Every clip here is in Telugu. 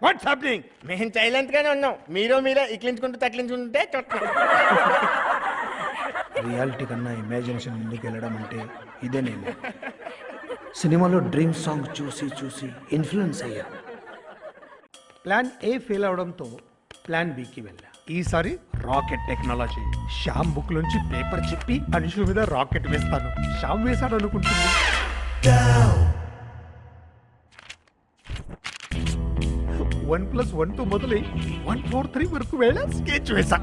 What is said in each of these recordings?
What's happening? మేము సైలెంట్ గానే ఉన్నాం. మీరే ఇక్లించుకుంటూ తక్లించుకుంటే చూస్తాం. రియాలిటీ కన్నా ఇమాజినేషన్ ముందుకు వెళ్ళడం అంటే ఇదే. నేను సినిమాలో డ్రీమ్ సాంగ్ చూసి చూసి ఇన్ఫ్లుయెన్స్ అయ్యా. ప్లాన్ ఏ ఫెయిల్ అవడంతో ప్లాన్ బికి వెళ్ళా. ఈసారి రాకెట్ టెక్నాలజీ. శ్యామ్ బుక్ నుంచి పేపర్ చెప్పి అనుషుల మీద రాకెట్ వేస్తాను. శ్యామ్ వేశాడు అనుకుంటుంది. 1+1 మొదలై 143 వరకు వెళ్ళా. స్కెచ్ వేసా.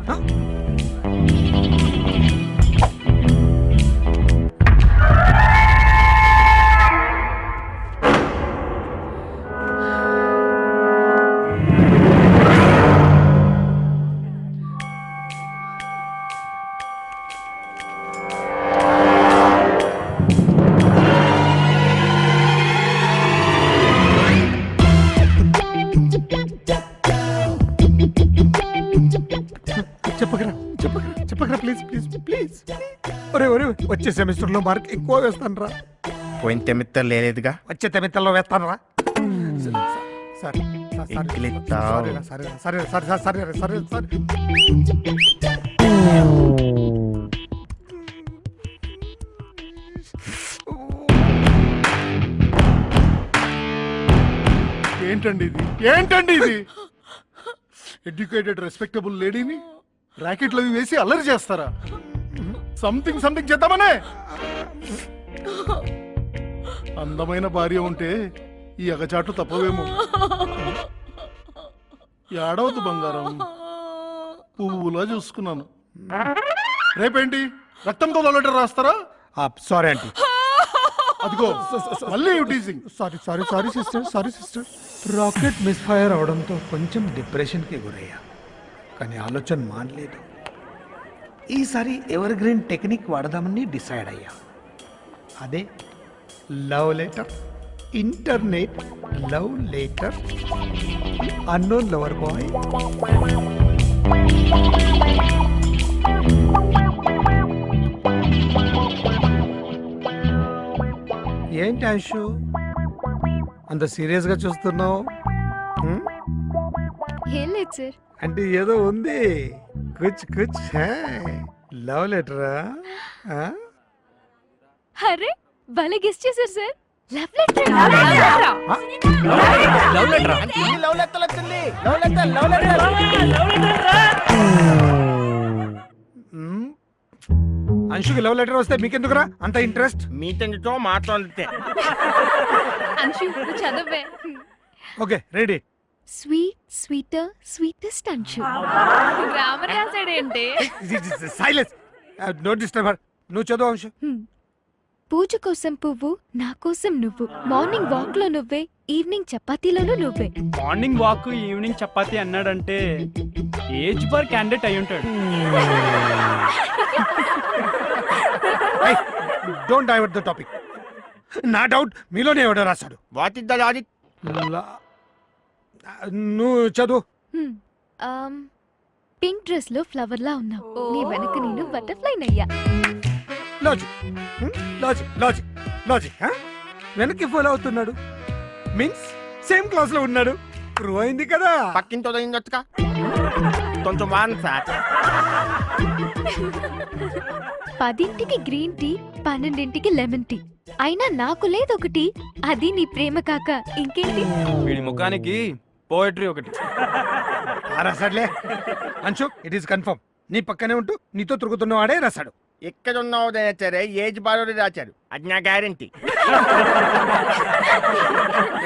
చెప్పకరా ప్లీజ్ ప్లీజ్ ప్లీజ్. ఒరే వచ్చే సెమిస్టర్ లో మార్క్ ఎక్కువ వేస్తాను రా. పోయిన సెమిస్టర్ లేదుగా, వచ్చే సెమిస్టర్ లో వేస్తాను రా. సరే. ఏంటండి ఇది? ఎడ్యుకేటెడ్ రెస్పెక్టబుల్ లేడీని రాకెట్లు అవి వేసి అల్లరి చేస్తారా? సంథింగ్ చేద్దామనే. అందమైన భార్య ఉంటే ఈ అగచాట్లు తప్పవేమో. ఏడవద్దు బంగారం, పువ్వులా చూసుకున్నాను. రేపేంటి రక్తంతో లెటర్ రాస్తారా? Sorry aunty. అదిగో మళ్ళీ సారీ సిస్టర్. రాకెట్ మిస్ఫైర్ అవడంతో కొంచెం డిప్రెషన్కి గురయ్యా, కానీ ఆలోచన మానలేదు. ఈసారి ఎవర్ గ్రీన్ టెక్నిక్ వాడదామని డిసైడ్ అయ్యా. అదే love letter. Internet love letter. Unknown lover boy. ఏంటి ఆశు అంత సీరియస్ గా చూస్తున్నావు? అంటే ఏదో ఉంది. కుచ్ లవ్ లెటరా? అరే భలే గెస్ చేశారు సార్. Love letter. అంశుకి లవ్ లెటర్ వస్తే మీకెందుకురా అంత ఇంట్రెస్ట్? మీతో మాట్లాడితే. అంశు చదవే. Okay ready. Sweetest Anshu. Grammar రాసాడేంటి? సైలెన్స్. No disturb. నువ్వు చదువు అంశు. పూజ కోసం పువ్వు, నా కోసం నువ్వు. మార్నింగ్ వాక్ లో నువ్వే, ఈవినింగ్ చపాతీలోనూ నువ్వే. మార్నింగ్ వాక్ ఈవినింగ్ చపాతీ అన్నాడంటే ఏజ్ బార్ క్యాండిడేట్ అయి ఉంటాడు. Don't divert the topic. నా డౌట్ మీలోనే ఎవడో రాశాడు. What is the logic? నువ్వు చదువు. పింక్ డ్రెస్ లో ఫ్లవర్ లా ఉన్నావు. నీ వెనక నేను బటర్ఫ్లై నయ్యా. లాజిక్. వెనక్కి ఫాలో అవుతున్నాడు మీన్స్ సేమ్ క్లాస్ లో ఉన్నాడు. ప్రూవ్ అయింది కదా. పక్కింతో అయిందొచ్చుగా కొంచెం వాన్ సార్. 10ంటికి గ్రీన్ టీ, 12ంటికి లెమన్ టీ. అయినా నాకు లేదొకటి, అది నీ ప్రేమ కాక ఇంకేంటి? వీడి ముఖానికి పోయట్రీ ఒకటి రాశాడులే. Anshu it is confirm. నీ పక్కనే ఉంటూ నీతో తిరుగుతున్నవాడే రాశాడు. ఎక్కడ ఉన్నావు రాచారే, ఏజ్ బారోడే రాశాడు. అది నా గ్యారంటీ.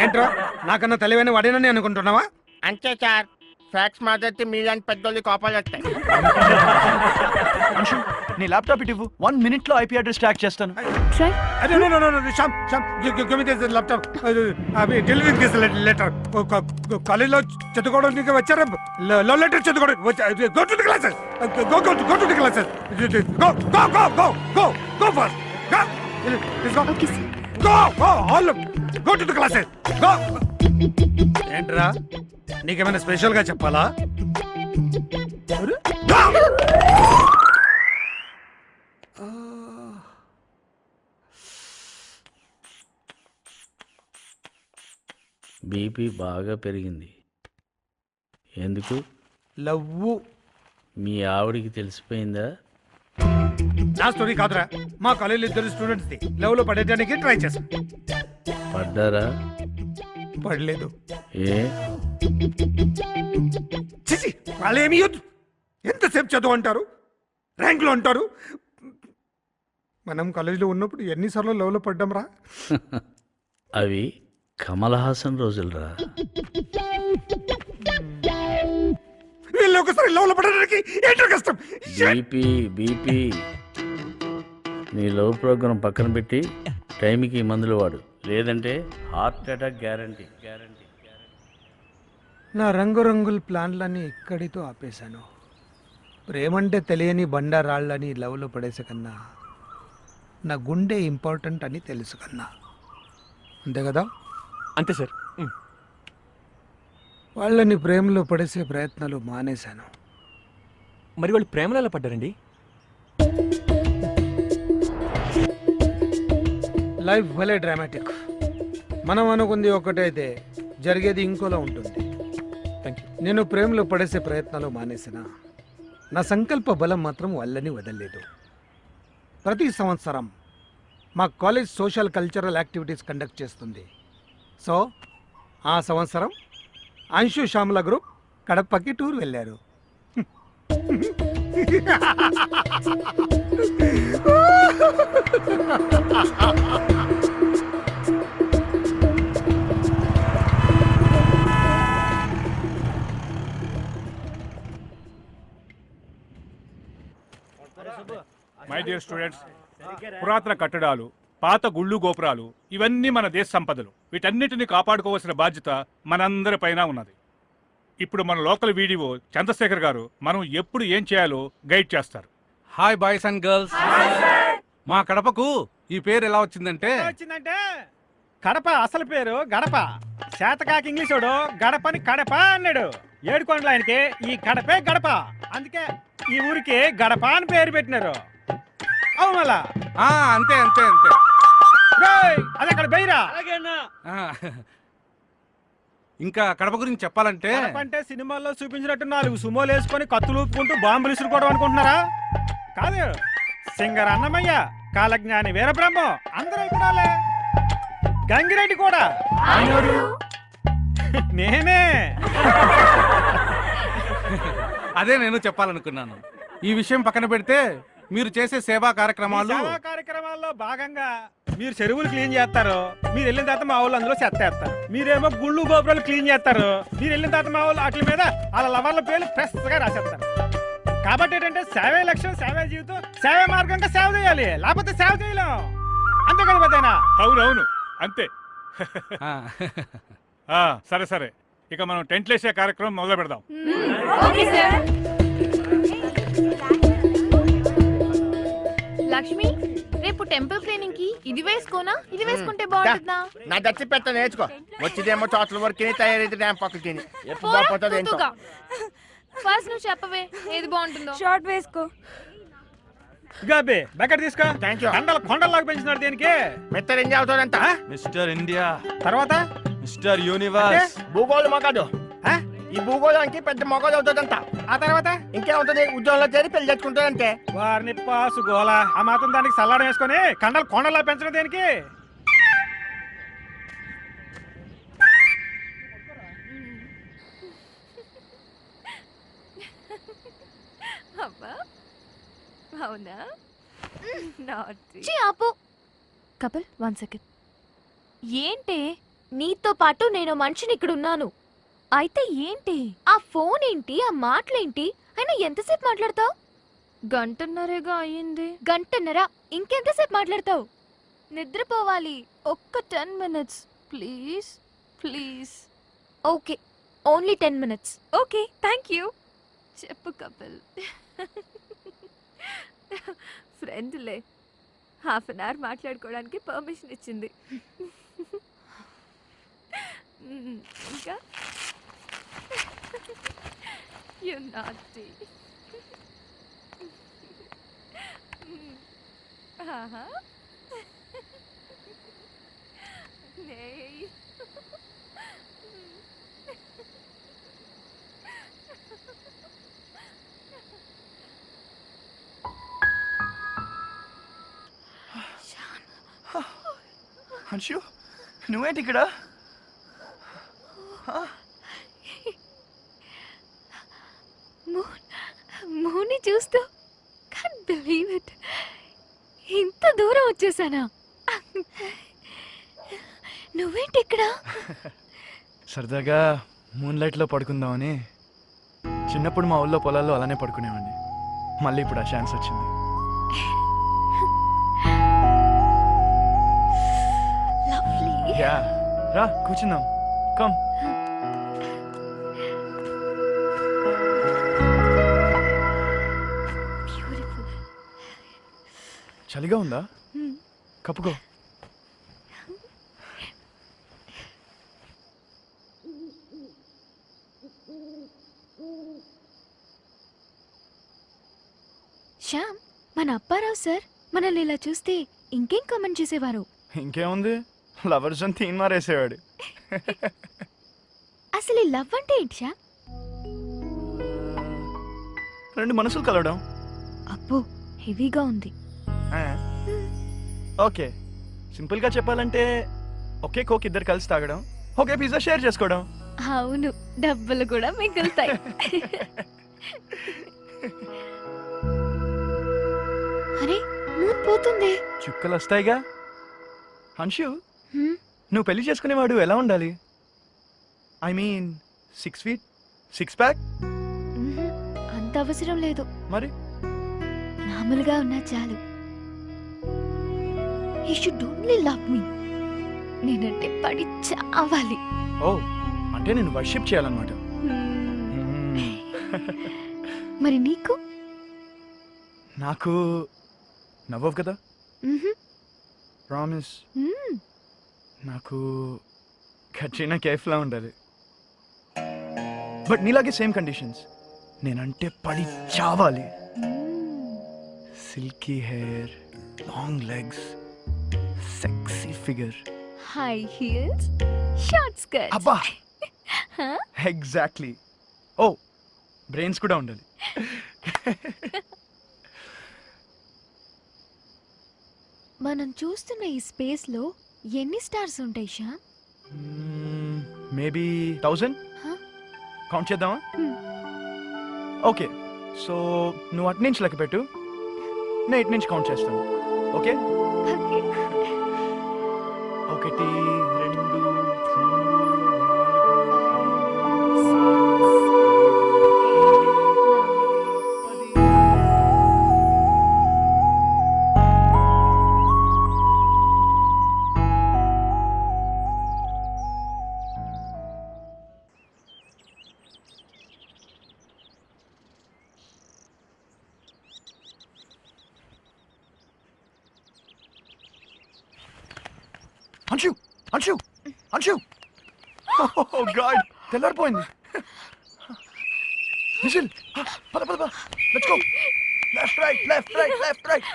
ఏంట్రా నాకన్నా తెలివైన వాడేనని అనుకుంటున్నావా? అంతే సార్, ఫ్యాక్స్ మాట్లాడితే మీలాంటి పెద్దోళ్ళు కోపాలు వస్తాయి. నీ ల్యాప్టాప్ ఇటు 1 minute లో ఐపీ అడ్రస్ ట్రాక్ చేస్తాను. కాలేజ్లో చదువుకోవడానికి వచ్చారా? లవ్ లెటర్ చదువుకోవడం. Go to the classes. Go to the classes. Go fast. Go to the classes. Go. ఏంట్రా నీకేమైనా స్పెషల్ గా చెప్పాలా? బీపీ బాగా పెరిగింది. ఎందుకు? లవ్వు. మీ ఆవిడికి తెలిసిపోయిందా? నా స్టోరీ కాదురా, మా కాలేజీలో ఇద్దరు స్టూడెంట్స్ది లవ్లో పడేయడానికి ట్రై చేశాను. పడ్డారా? పడలేదు. ఏ? చిచి, వాళ్ళేమి వద్దు. ఎంతసేపు చదువు అంటారు, ర్యాంకులు అంటారు. మనం కాలేజీలో ఉన్నప్పుడు ఎన్నిసార్లు లవ్లో పడ్డాం రా. అవి కమల్ హాసన్ రోజులరా. వీళ్ళు ఒకసారి లవ్లో పడడానికి ఏంటో కష్టం. బీపీ నీ లవ్ ప్రోగ్రాం పక్కన పెట్టి టైంకి మందులు వాడు, లేదంటే హార్ట్ అటాక్ గ్యారంటీ. నా రంగురంగుల ప్లాన్లన్నీ ఇక్కడితో ఆపేశాను. ప్రేమంటే తెలియని బండారాళ్ళని లవ్లో పడేసే కన్నా నా గుండె ఇంపార్టెంట్ అని తెలుసు కన్నా. అంతే కదా? అంతే సార్. వాళ్ళని ప్రేమలో పడేసే ప్రయత్నాలు మానేశాను. మరి వాళ్ళు ప్రేమలో ఎలా పడ్డారండి? లైఫ్ భలే డ్రామాటిక్. మనం అనుకుంది ఒకటైతే జరిగేది ఇంకోలా ఉంటుంది. Thank you. నేను ప్రేమలో పడేసే ప్రయత్నాలు మానేసిన నా సంకల్ప బలం మాత్రం వాళ్ళని వదలలేదు. ప్రతి సంవత్సరం మా college social cultural activities conduct చేస్తుంది. సో ఆ సంవత్సరం అంశు శ్యామల గ్రూప్ కడపకి టూర్ వెళ్ళారు. మై డియర్ స్టూడెంట్స్, పురాతన కట్టడాలు, పాత గుళ్ళు గోపురాలు ఇవన్నీ మన దేశ సంపదలు. వీటన్నిటిని కాపాడుకోవాల్సిన బాధ్యత మనందరిపైన ఉన్నది. ఇప్పుడు మన లోకల్ వీడియో చంద్రశేఖర్ గారు మనం ఎప్పుడు ఏం చేయాలో గైడ్ చేస్తారు. Hi boys and girls. మా కడపకు ఈ పేరు ఎలా వచ్చిందంటే కడప అసలు పేరు గడప. శాతకాకి ఇంగ్లీషోడు గడపని కడప అన్నాడు. ఏడుకొండల ఆయనకి ఈ కడపే గడప, అందుకే ఈ ఊరికి గడప అని పేరు పెట్టినారు. అవునలా అంతే అంతే అంతే. అది అక్కడ బెయిరా. ఆ, ఇంకా కడప గురించి చెప్పాలంటే అంటే సినిమాల్లో చూపించినట్టు 4 సుమోలు వేసుకొని కత్తులు ఊపుకుంటూ బాంబులు ఇసురుకోవడం అనుకుంటున్నారా? కాదు, సింగర్ అన్నమయ్య, కాలజ్ఞాని వీరబ్రహ్మం అందరూ ఇక్కడాలే. గంగిరెడ్డి కూడా నేనే. అదే నేను చెప్పాలనుకున్నాను. ఈ విషయం పక్కన పెడితే మీరు చేసే సేవా కార్యక్రమాలు కార్యక్రమాల్లో భాగంగా మీరు చెరువులు క్లీన్ చేస్తారు. మీరు వెళ్ళిన తర్వాత మా వాళ్ళు అందులో చెత్త వేస్తారు. మీరేమో గుళ్ళు గోపురాలు క్లీన్ చేస్తారు. మీరు వెళ్ళిన తర్వాత మా వాళ్ళు వాటి మీద వాళ్ళ లవర్ల పేర్లు ఫ్రెష్ గా రాసేస్తారు. కాబట్టి ఏంటంటే సేవే లక్ష్యం, సేవే జీవితం, సేవే మార్గంగా సేవ చేయాలి, లేకపోతే సేవ చేయలేం. అంతే కదా పెద్దయినా? అవునవును, అంతే. ఆ, సరే సరే, ఇక మనం టెంట్లు వేసే కార్యక్రమం మొదలు పెడదాం. లక్ష్మి, రేపు టెంపుల్ క్లీనింగ్ కి ఇది వేసుకోనా, ఇది వేసుకుంటే బాగుంటుందా? నా దచ్చి పెట్ట నేర్చుకో. వచ్చిదేమో చోట్ల వరకు తయారైతే డ్యామ్ పక్కకి తిని ఎప్పుడు బాగుపోతుంది ఏంటో. ఫస్ట్ నువ్వు చెప్పవే ఏది బాగుంటుందో. షార్ట్ వేసుకో. గబ్బే బకెట్ తీసుకో. Thank you. కొండల్లాగా పెంచినాడు దేనికి? మెత్తర్ ఎంజాయ్ అవుతుందంట. మిస్టర్ ఇండియా, తర్వాత మిస్టర్ యూనివర్స్, భూగోళం మొగదు. ఈ భూగోళానికి పెద్ద మొగలు అవుతుందంట. ఆ తర్వాత ఇంకేముంటుంది, ఉద్యోగంలో చేరి పెళ్లి చేసుకుంటాడంటే. వారిని పాసు గోల. ఆ మాత్రం దానికి సల్లాడం వేసుకొని కొండల్లా పెంచడం దేనికి? అవునా? ఆపు. కపిల్, 1 సెకండ్. ఏంటి, నీతో పాటు నేను మనిషిని ఇక్కడ ఉన్నాను. అయితే ఏంటి ఆ ఫోన్ ఏంటి, ఆ మాటలేంటి? అయినా ఎంతసేపు మాట్లాడతావు? గంటన్నరేగా అయ్యింది. గంటన్నర? ఇంకెంతసేపు మాట్లాడతావు? నిద్రపోవాలి. ఒక్క 10 minutes please please. Okay, only 10 minutes. Okay, thank you. చెప్పు కపిల్. ఫ్రెండ్లే, హాఫ్ అన్ అవర్ మాట్లాడుకోవడానికి పర్మిషన్ ఇచ్చింది. ఇంకా యు నాటి. ఆహా, అంశు నువ్వేంటి ఇక్కడ? మూని చూస్తూ కాంట్ బిలీవ్ ఇట్, ఇంత దూరం వచ్చేసానా? నువ్వేంటి ఇక్కడ? సరదాగా మూన్ లైట్లో పడుకుందామని. చిన్నప్పుడు మా ఊళ్ళో పొలాల్లో అలానే పడుకునేవాడిని. మళ్ళీ ఇప్పుడు ఆ ఛాన్స్ వచ్చింది. లవ్లీ. యా రా కూర్చుందాం. కమ్. బ్యూటిఫుల్. చలిగా ఉందా? కప్పుకో. శ్యామ్, మన అప్పారావు సార్ మనల్ని ఇలా చూస్తే ఇంకేం కామెంట్ చేసేవారు? ఇంకేముంది, లవర్స్ అని తీన్ మారేసేవాడు. అసలు ఈ లవ్ అంటే ఏంటి శ్యామ్? రెండు మనసులు కలవడం. అబ్బో, హెవీగా ఉంది. ఓకే, సింపుల్గా చెప్పాలంటే ఒకే కోక్ ఇద్దరు కలిసి తాగడం, ఒకే పిజ్జా షేర్ చేసుకోవడం. అవును, డబ్బులు కూడా మిగులుతాయి. అరే, మూన్ పోతుంది. చుక్కలు వస్తాయిగా. హన్షు, హ్మ్, నువ్వు పెళ్లి చేసుకునేవాడు ఎలా ఉండాలి? I mean 6 feet 6 pack? మ్హూ, అంత అవసరం లేదు. మరి మామూలుగా ఉన్నా చాలు. హీ షుడ్ ఓన్లీ లవ్ మీ. నేనంటే పడి చావాలి. ఓ, అంటే నేను వర్షిప్ చేయాలన్నమాట. హ్మ్. మరి నీకు? నాకు నవ్వవు కదా. మ్హూ, ప్రామిస్. మ్మ్. నాకు కట్రినా కేఫ్లా ఉండాలి. బట్ నీలాగే సేమ్ కండిషన్స్. నేనంటే పడి చావాలి. Silky hair, long legs, sexy figure. High heels, short skirt. అబ్బా, ఎగ్జాక్ట్లీ. ఓ, బ్రెయిన్స్ కూడా ఉండాలి. మనం చూస్తున్న ఈ స్పేస్ లో ఎన్ని స్టార్స్ ఉంటాయి శ్యామ్? మేబీ 1000. Huh? కౌంట్ చేద్దామా? ఓకే, సో నువ్వు అటు నుంచి లెక్క పెట్టు, నేను ఇటు నుంచి కౌంట్ చేస్తాను. ఓకే? Okay. 1 2 అంశు అంశు అంశు, ఓ గాడ్, తెల్లారిపోయింది. విజిల్, పద పద పద, let's go. Left right left right left right.